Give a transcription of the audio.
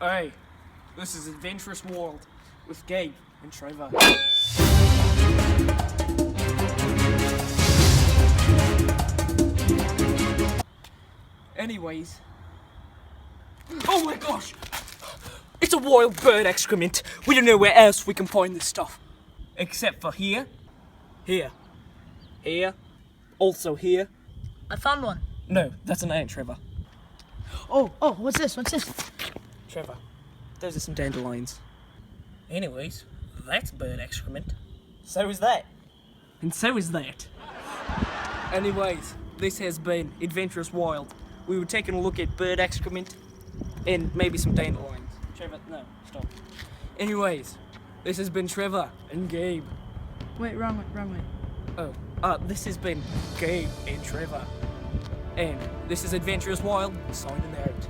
Hey, this is Adventurous World with Gabe and Trevor. Anyways. Oh my gosh! It's a wild bird excrement. We don't know where else we can find this stuff. Except for here, here, also here. I found one. No, that's an ant, Trevor. Oh, what's this? Trevor, those are some dandelions. Anyways, that's bird excrement. So is that. And so is that. Anyways, this has been Adventurous Wild. We were taking a look at bird excrement and maybe some dandelions. Trevor, no, stop. Anyways, this has been Trevor and Gabe. Wait, wrong way. This has been Gabe and Trevor. And this is Adventurous Wild, signing out.